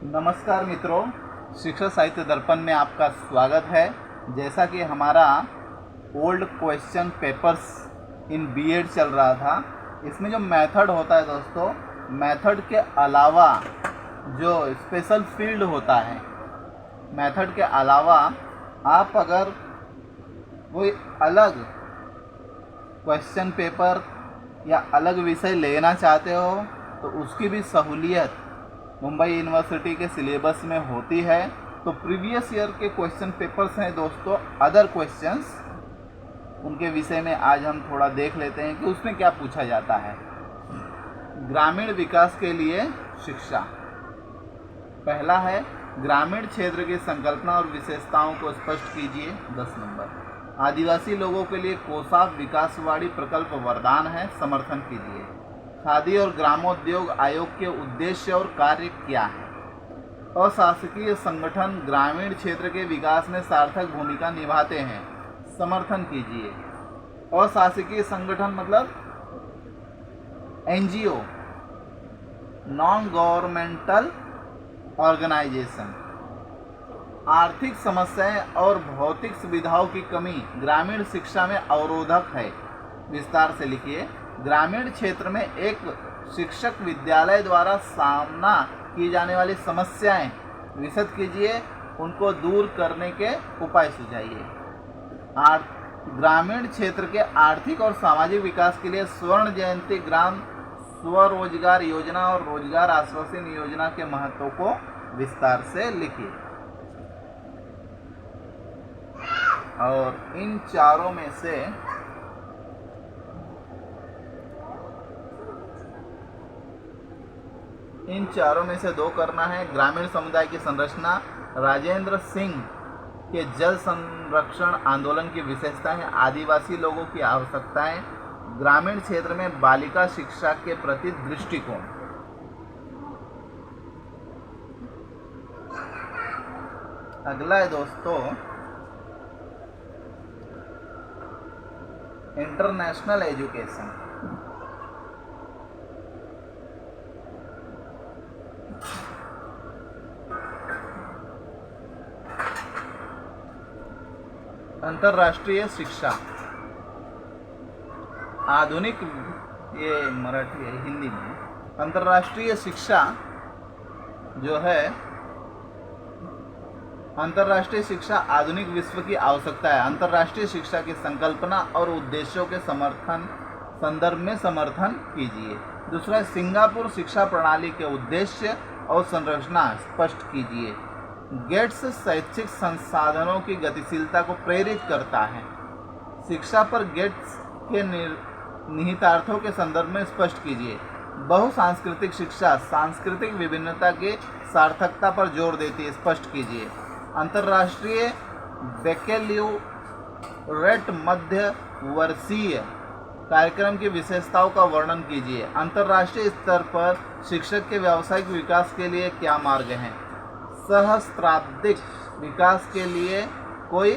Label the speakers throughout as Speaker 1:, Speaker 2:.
Speaker 1: नमस्कार मित्रों, शिक्षा साहित्य दर्पण में आपका स्वागत है। जैसा कि हमारा old question papers in BEd चल रहा था, इसमें जो मेथड होता है दोस्तों, मेथड के अलावा जो स्पेशल फील्ड होता है, मेथड के अलावा आप अगर कोई अलग क्वेश्चन पेपर या अलग विषय लेना चाहते हो तो उसकी भी सहूलियत मुंबई यूनिवर्सिटी के सिलेबस में होती है। तो प्रीवियस ईयर के क्वेश्चन पेपर्स हैं दोस्तों, अदर क्वेश्चंस, उनके विषय में आज हम थोड़ा देख लेते हैं कि उसमें क्या पूछा जाता है। ग्रामीण विकास के लिए शिक्षा। पहला है, ग्रामीण क्षेत्र की संकल्पना और विशेषताओं को स्पष्ट कीजिए। 10 नंबर। आदिवासी लोगों के लिए कोसाप विकासवाड़ी प्रकल्प वरदान है, समर्थन कीजिए। खादी और ग्रामोद्योग आयोग के उद्देश्य और कार्य क्या है? अशासकीय संगठन ग्रामीण क्षेत्र के विकास में सार्थक भूमिका निभाते हैं, समर्थन कीजिए। अशासकीय संगठन मतलब एनजीओ, नॉन गवर्नमेंटल ऑर्गेनाइजेशन। आर्थिक समस्याएं और भौतिक सुविधाओं की कमी ग्रामीण शिक्षा में अवरोधक है, विस्तार से लिखिए। ग्रामीण क्षेत्र में एक शिक्षक विद्यालय द्वारा सामना की जाने वाली समस्याएं विशद कीजिए, उनको दूर करने के उपाय सुझाइए। ग्रामीण क्षेत्र के आर्थिक और सामाजिक विकास के लिए स्वर्ण जयंती ग्राम स्वरोजगार योजना और रोजगार आश्वासन योजना के महत्व को विस्तार से लिखिए। और इन चारों में से दो करना है। ग्रामीण समुदाय की संरचना, राजेंद्र सिंह के जल संरक्षण आंदोलन की विशेषता है। आदिवासी लोगों की आवश्यकताएं, ग्रामीण क्षेत्र में बालिका शिक्षा के प्रति दृष्टिकोण। अगला है दोस्तों, इंटरनेशनल एजुकेशन। अंतर्राष्ट्रीय शिक्षा। आधुनिक, ये मराठी है, हिंदी में। अंतर्राष्ट्रीय शिक्षा जो है, अंतर्राष्ट्रीय शिक्षा आधुनिक विश्व की आवश्यकता है। अंतर्राष्ट्रीय शिक्षा की संकल्पना और उद्देश्यों के संदर्भ में समर्थन कीजिए। दूसरा, सिंगापुर शिक्षा प्रणाली के उद्देश्य और संरचना स्पष्ट कीजिए। गेट्स शैक्षिक संसाधनों की गतिशीलता को प्रेरित करता है। शिक्षा पर गेट्स के निहितार्थों के संदर्भ में स्पष्ट कीजिए। बहुसांस्कृतिक शिक्षा सांस्कृतिक विभिन्नता की सार्थकता पर जोर देती है, स्पष्ट कीजिए। अंतर्राष्ट्रीय बैकलॉरेट मध्य वर्षीय कार्यक्रम की विशेषताओं का वर्णन कीजिए। अंतर्राष्ट्रीय स्तर पर शिक्षक के व्यावसायिक विकास के लिए क्या मार्ग हैं? सहस्त्राब्दिक विकास के लिए कोई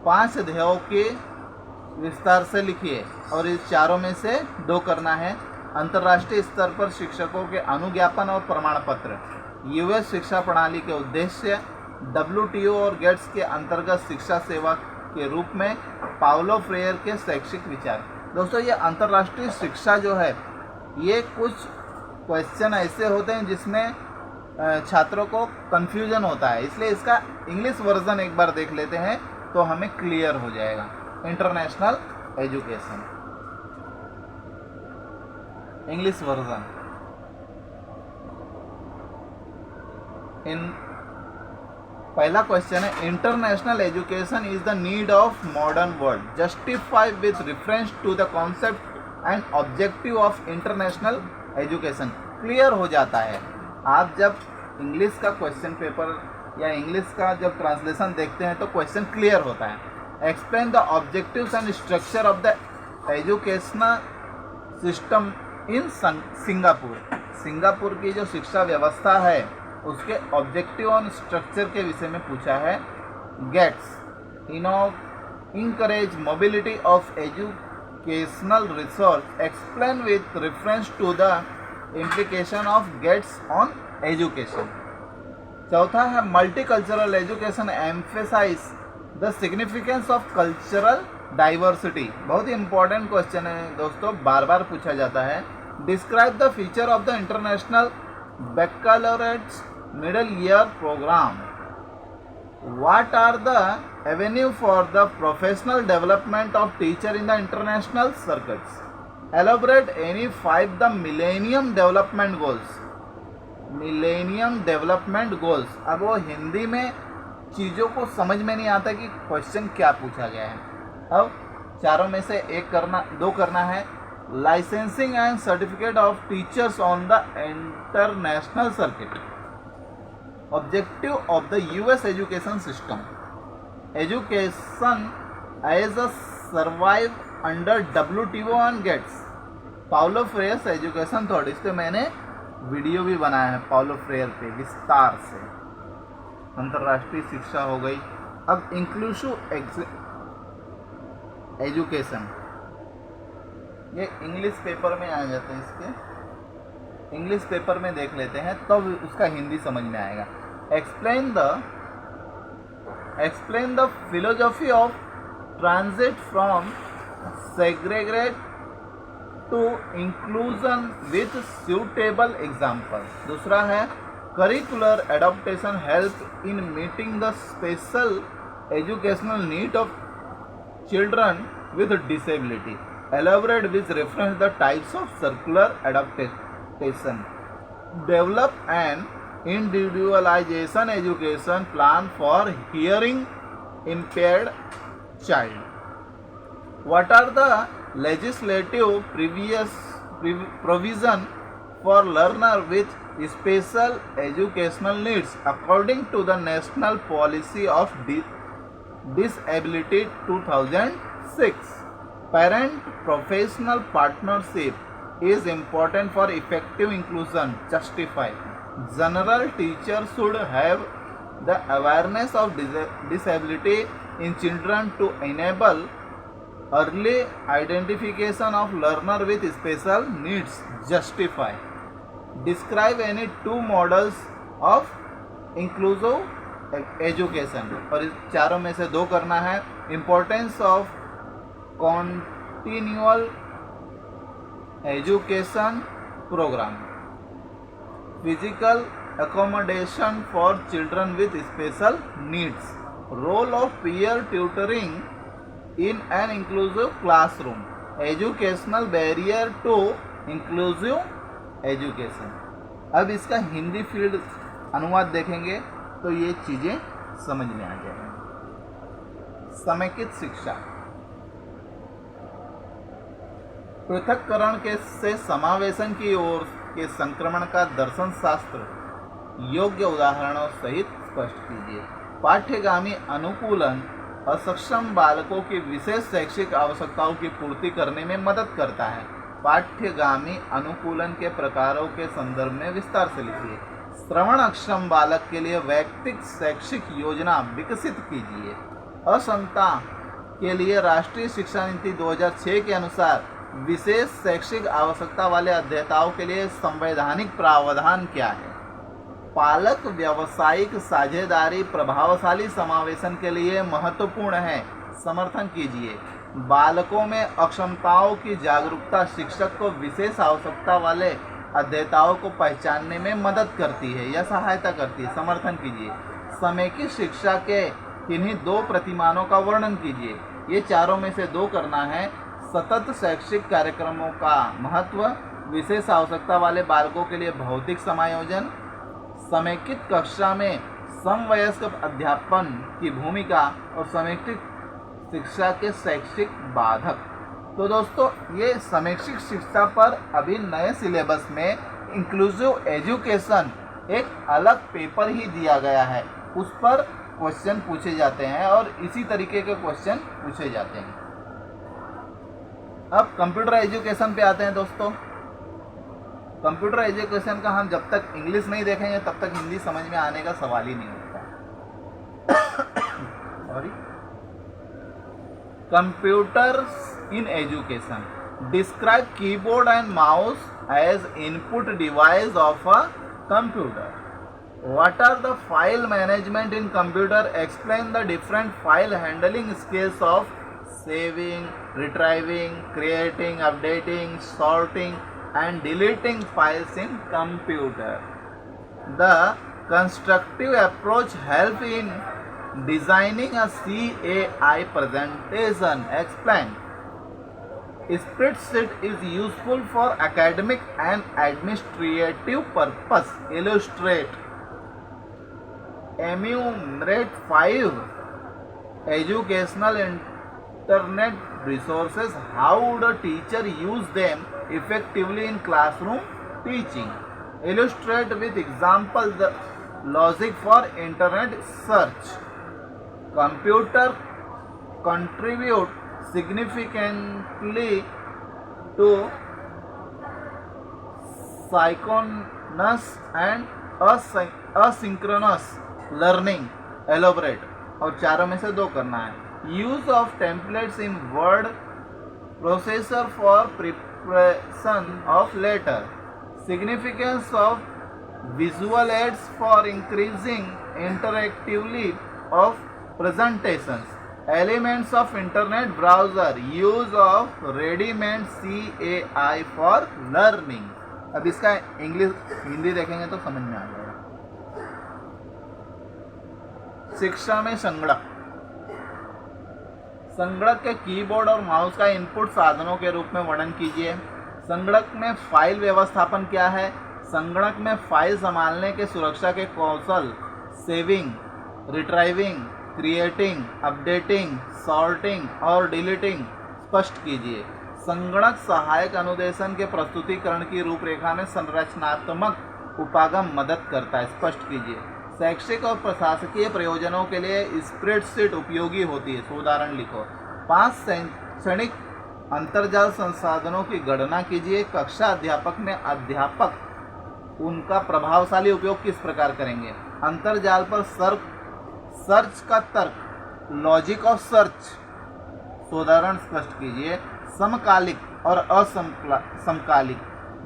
Speaker 1: 5 ध्येयों के विस्तार से लिखिए। और इस चारों में से दो करना है। अंतर्राष्ट्रीय स्तर पर शिक्षकों के अनुज्ञापन और प्रमाण पत्र, यूएस शिक्षा प्रणाली के उद्देश्य, डब्ल्यूटीओ और गेट्स के अंतर्गत शिक्षा सेवा के रूप में पाउलो फ्रेयर के शैक्षिक विचार। दोस्तों, ये अंतर्राष्ट्रीय शिक्षा जो है, ये कुछ क्वेश्चन ऐसे होते हैं जिसमें छात्रों को कन्फ्यूजन होता है, इसलिए इसका इंग्लिश वर्जन एक बार देख लेते हैं तो हमें क्लियर हो जाएगा। International education, English version. पहला क्वेश्चन है, international education is the need of modern world, justify with reference to the concept and objective of international education. Clear हो जाता है। आप जब इंग्लिश का क्वेश्चन पेपर या इंग्लिश का जब ट्रांसलेशन देखते हैं तो क्वेश्चन क्लियर होता है। Explain the objectives and structure of the educational system in Singapore. Singapore की जो शिक्षा व्यवस्था है उसके ऑब्जेक्टिव और स्ट्रक्चर के विषय में पूछा है। GATS encourage mobility of educational resource, explain with reference to the implication of GATS on education। चौथा है multicultural education emphasise the significance of cultural diversity. बहुत ही इंपॉर्टेंट क्वेश्चन है दोस्तों, बार बार पूछा जाता है। Describe the feature of the international baccalaureates middle year programme. What are the avenue for the professional development of teacher in the international circuits? Elaborate any 5 the Millennium Development Goals. Millennium Development Goals। अब वो हिंदी में चीज़ों को समझ में नहीं आता कि क्वेश्चन क्या पूछा गया है। अब चारों में से दो करना है। Licensing and certificate of teachers on the international circuit. Objective of the US education system. Education as a survive under WTO and GATS. Paulo Frere education thought, इस पर मैंने वीडियो भी बनाया है पाउलो फ्रेयर पे विस्तार से। अंतर्राष्ट्रीय शिक्षा हो गई। अब इंक्लूसिव एजुकेशन, ये इंग्लिश पेपर में आ जाते हैं, इसके इंग्लिश पेपर में देख लेते हैं तब तो उसका हिंदी समझ में आएगा। Explain the philosophy of transit from segregate to inclusion with suitable example। दूसरा है curricular adaptation help in meeting the special educational need of children with disability। Elaborate with reference the types of circular adaptation। Develop an individualization education plan for hearing impaired child। What are the legislative provision for learner with special educational needs according to the National Policy of Disability 2006? Parent professional partnership is important for effective inclusion। Justify। General teachers should have the awareness of disability in children to enable early identification of learner with special needs। Justify। Describe any 2 models of inclusive education। और इस चारों में से 2 करना है। Importance of continual education program। Physical accommodation for children with special needs। Role of peer tutoring in an inclusive classroom। Educational barrier to inclusive education। अब इसका Hindi field अनुवाद देखेंगे तो ये चीज़ें समझ में आ जाएंगी। समेकित शिक्षा, पृथक्करण से समावेशन की ओर के संक्रमण का दर्शन शास्त्र योग्य उदाहरणों सहित स्पष्ट कीजिए। पाठ्यगामी अनुकूलन असक्षम बालकों की विशेष शैक्षिक आवश्यकताओं की पूर्ति करने में मदद करता है। पाठ्यगामी अनुकूलन के प्रकारों के संदर्भ में विस्तार से लिखिए। श्रवण अक्षम बालक के लिए वैयक्तिक शैक्षिक योजना विकसित कीजिए। असमता के लिए राष्ट्रीय शिक्षा नीति 2006 के अनुसार विशेष शैक्षिक आवश्यकता वाले अध्येताओं के लिए संवैधानिक प्रावधान क्या है? पालक व्यावसायिक साझेदारी प्रभावशाली समावेशन के लिए महत्वपूर्ण है, समर्थन कीजिए। बालकों में अक्षमताओं की जागरूकता शिक्षक को विशेष आवश्यकता वाले अध्येताओं को पहचानने में मदद करती है या सहायता करती है, समर्थन कीजिए। समेकित शिक्षा के किन्हीं 2 प्रतिमानों का वर्णन कीजिए। ये चारों में से 2 करना है। सतत शैक्षिक कार्यक्रमों का महत्व, विशेष आवश्यकता वाले बालकों के लिए भौतिक समायोजन, समेकित कक्षा में समवयस्क अध्यापन की भूमिका और समेकित शिक्षा के शैक्षिक बाधक। तो दोस्तों ये समेकित शिक्षा पर अभी नए सिलेबस में इंक्लूसिव एजुकेशन एक अलग पेपर ही दिया गया है, उस पर क्वेश्चन पूछे जाते हैं और इसी तरीके के क्वेश्चन पूछे जाते हैं। अब कंप्यूटर एजुकेशन पे आते हैं दोस्तों। कंप्यूटर एजुकेशन का हम जब तक इंग्लिश नहीं देखेंगे तब तक हिंदी समझ में आने का सवाल ही नहीं होता। Sorry. Computers in education. Describe keyboard and mouse as input device of a computer. What are the file management in computer? Explain the different file handling skills of saving, retrieving, creating, updating, sorting and deleting files in computer. The constructive approach help in designing a CAI presentation. Explain. Spreadsheet is useful for academic and administrative purpose. Illustrate. Enumerate 5 educational internet resources. How would a teacher use them effectively in classroom teaching? Illustrate with example the logic for internet search. Computer contribute significantly to synchronous and asynchronous learning. Elaborate. और चारों में से 2 करना है. Use of templates in word processor for preparation of letter. Significance of visual aids for increasing interactivity of presentations. Elements of internet browser. Use of ready-made CAI for learning. अब इसका हिंदी देखेंगे तो समझ में आ जाएगा. शिक्षा में संगणक. संगणक के कीबोर्ड और माउस का इनपुट साधनों के रूप में वर्णन कीजिए. संगणक में फाइल व्यवस्थापन क्या है? संगणक में फाइल संभालने के सुरक्षा के कौशल saving, retrieving, creating, updating, sorting और डिलीटिंग स्पष्ट कीजिए. संगणक सहायक अनुदेशन के प्रस्तुतिकरण की रूपरेखा में संरचनात्मक उपागम मदद करता है. स्पष्ट कीजिए. शैक्षिक और प्रशासकीय प्रयोजनों के लिए स्प्रेडशीट उपयोगी होती है. उदाहरण लिखो. 5 शैक्षणिक अंतर्जाल संसाधनों की गणना कीजिए. कक्षा अध्यापक में अध्यापक उनका प्रभावशाली उपयोग किस प्रकार करेंगे? अंतर्जाल पर सर्च का तर्क, लॉजिक ऑफ सर्च. उदाहरण स्पष्ट कीजिए. समकालिक और असमकालिक.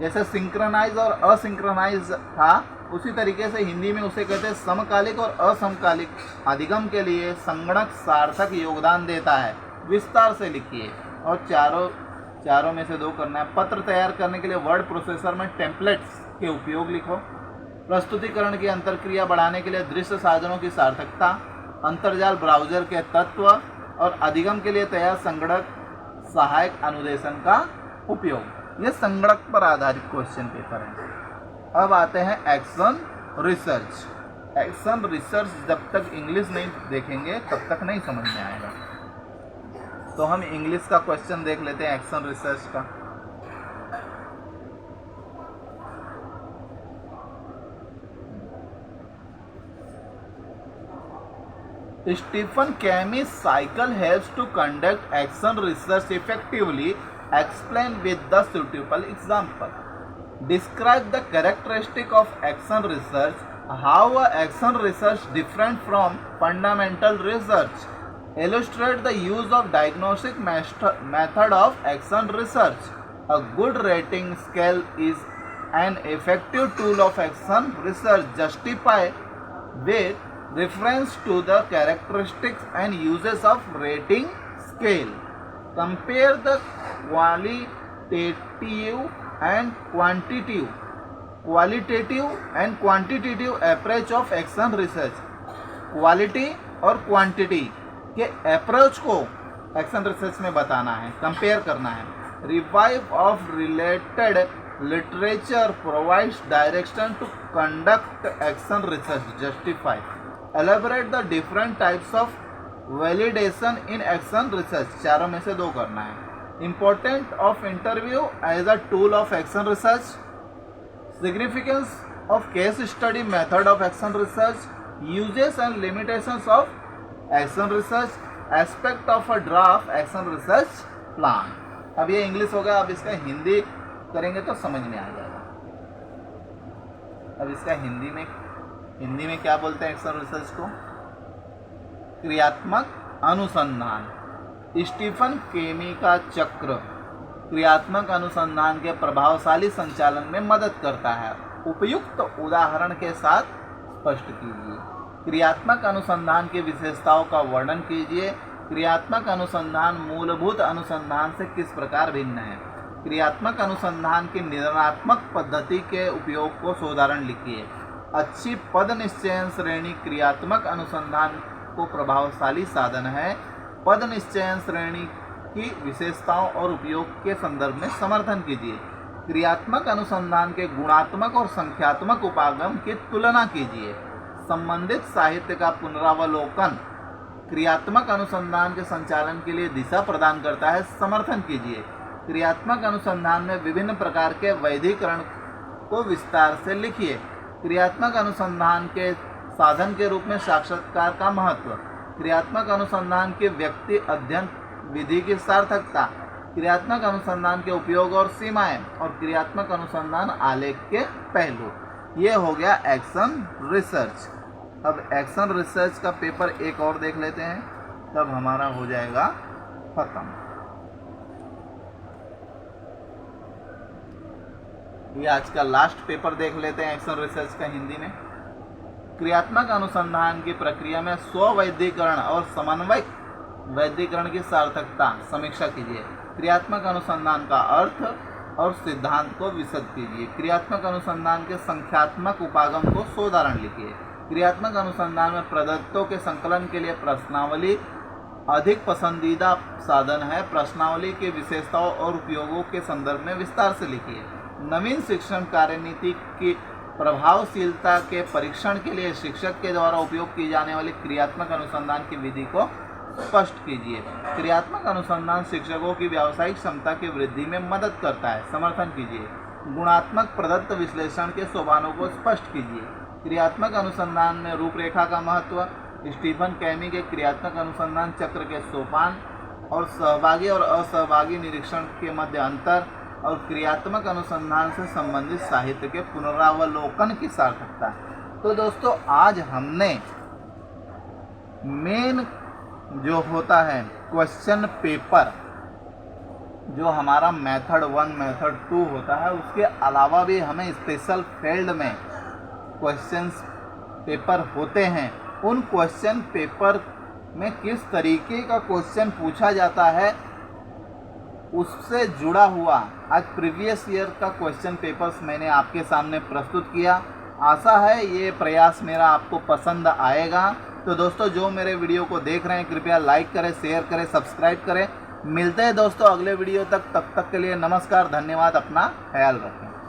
Speaker 1: जैसे सिंक्रोनाइज और असिंक्रोनाइज था, उसी तरीके से हिंदी में उसे कहते हैं समकालिक और असमकालिक. अधिगम के लिए संगणक सार्थक योगदान देता है. विस्तार से लिखिए. और चारों में से 2 करना है. पत्र तैयार करने के लिए वर्ड प्रोसेसर में टेम्पलेट्स के उपयोग लिखो. प्रस्तुतिकरण की अंतर्क्रिया बढ़ाने के लिए दृश्य साधनों की सार्थकता, अंतर्जाल ब्राउज़र के तत्व और अधिगम के लिए तैयार संगणक सहायक अनुदेशन का उपयोग. ये संगणक पर आधारित क्वेश्चन पेपर है. अब आते हैं एक्शन रिसर्च. एक्शन रिसर्च जब तक इंग्लिश नहीं देखेंगे तब तक नहीं समझ में आएगा. तो हम इंग्लिश का क्वेश्चन देख लेते हैं एक्शन रिसर्च का. Stephen Cami's cycle helps to conduct action research effectively. Explain with the suitable example. Describe the characteristic of action research. How action research different from fundamental research. Illustrate the use of diagnostic method of action research. A good rating scale is an effective tool of action research. Justify with reference to the characteristics and uses of rating scale. Compare the qualitative and quantitative approach of action research. Quality और quantity के approach को action research में बताना है, compare करना है. Review of related literature provides direction to conduct action research. Justify. Elaborate the different types of validation in action research. चारों में से 2 करना है. Important of interview as a tool of action research. Significance of case study method of action research. Uses and limitations of action research. Aspect of a draft action research plan. अब ये English होगा. अब इसका हिंदी करेंगे तो समझ में आ जाएगा. अब इसका हिंदी में क्या बोलते हैं एक्शन रिसर्च को? क्रियात्मक अनुसंधान. स्टीफन केमी का चक्र क्रियात्मक अनुसंधान के प्रभावशाली संचालन में मदद करता है. उपयुक्त उदाहरण के साथ स्पष्ट कीजिए। क्रियात्मक अनुसंधान की विशेषताओं का वर्णन कीजिए। क्रियात्मक अनुसंधान मूलभूत अनुसंधान से किस प्रकार भिन्न है। क्रियात्मक अनुसंधान की निर्णयात्मक पद्धति के उपयोग को सोदाहरण लिखिए। अच्छी पद निश्चयन श्रेणी क्रियात्मक अनुसंधान को प्रभावशाली साधन है। पद निश्चयन श्रेणी की विशेषताओं और उपयोग के संदर्भ में समर्थन कीजिए। क्रियात्मक अनुसंधान के गुणात्मक और संख्यात्मक उपागम की तुलना कीजिए। संबंधित साहित्य का पुनरावलोकन क्रियात्मक अनुसंधान के संचालन के लिए दिशा प्रदान करता है, समर्थन कीजिए। क्रियात्मक अनुसंधान में विभिन्न प्रकार के वैधीकरण को विस्तार से लिखिए। क्रियात्मक अनुसंधान के साधन के रूप में साक्षात्कार का महत्व। क्रियात्मक अनुसंधान के व्यक्ति अध्ययन विधि की सार्थकता। क्रियात्मक अनुसंधान के उपयोग और सीमाएं और क्रियात्मक अनुसंधान आलेख के पहलू। ये हो गया एक्शन रिसर्च। अब एक्शन रिसर्च का पेपर एक और देख लेते हैं, तब हमारा हो जाएगा खत्म। ये आज का लास्ट पेपर देख लेते हैं एक्शन रिसर्च का हिंदी में। क्रियात्मक अनुसंधान की प्रक्रिया में स्ववैधीकरण और समन्वय वैधीकरण की सार्थकता समीक्षा कीजिए। क्रियात्मक अनुसंधान का अर्थ और सिद्धांत को विशद कीजिए। क्रियात्मक अनुसंधान के संख्यात्मक उपागम को सोदाहरण लिखिए। क्रियात्मक अनुसंधान में प्रदत्तों के संकलन के लिए प्रश्नावली अधिक पसंदीदा साधन है। प्रश्नावली की विशेषताओं और उपयोगों के संदर्भ में विस्तार से लिखिए। नवीन शिक्षण कार्यनीति की प्रभावशीलता के परीक्षण के लिए शिक्षक के द्वारा उपयोग की जाने वाली क्रियात्मक अनुसंधान की विधि को स्पष्ट कीजिए। क्रियात्मक अनुसंधान शिक्षकों की व्यावसायिक क्षमता की वृद्धि में मदद करता है, समर्थन कीजिए। गुणात्मक प्रदत्त विश्लेषण के सोपानों को स्पष्ट कीजिए। क्रियात्मक अनुसंधान में रूपरेखा का महत्व। स्टीफन कैमी के क्रियात्मक अनुसंधान चक्र के सोपान और सहभागी और असहभागी निरीक्षण के मध्य अंतर और क्रियात्मक अनुसंधान से संबंधित साहित्य के पुनरावलोकन की सार्थकता। तो दोस्तों आज हमने मेन जो होता है क्वेश्चन पेपर, जो हमारा मेथड 1 मेथड 2 होता है, उसके अलावा भी हमें स्पेशल फील्ड में क्वेश्चंस पेपर होते हैं। उन क्वेश्चन पेपर में किस तरीके का क्वेश्चन पूछा जाता है उससे जुड़ा हुआ आज प्रीवियस ईयर का क्वेश्चन पेपर्स मैंने आपके सामने प्रस्तुत किया। आशा है ये प्रयास मेरा आपको पसंद आएगा। तो दोस्तों जो मेरे वीडियो को देख रहे हैं कृपया लाइक करें, शेयर करें, सब्सक्राइब करें। मिलते हैं दोस्तों अगले वीडियो तक। तब तक के लिए नमस्कार, धन्यवाद, अपना ख्याल रखें।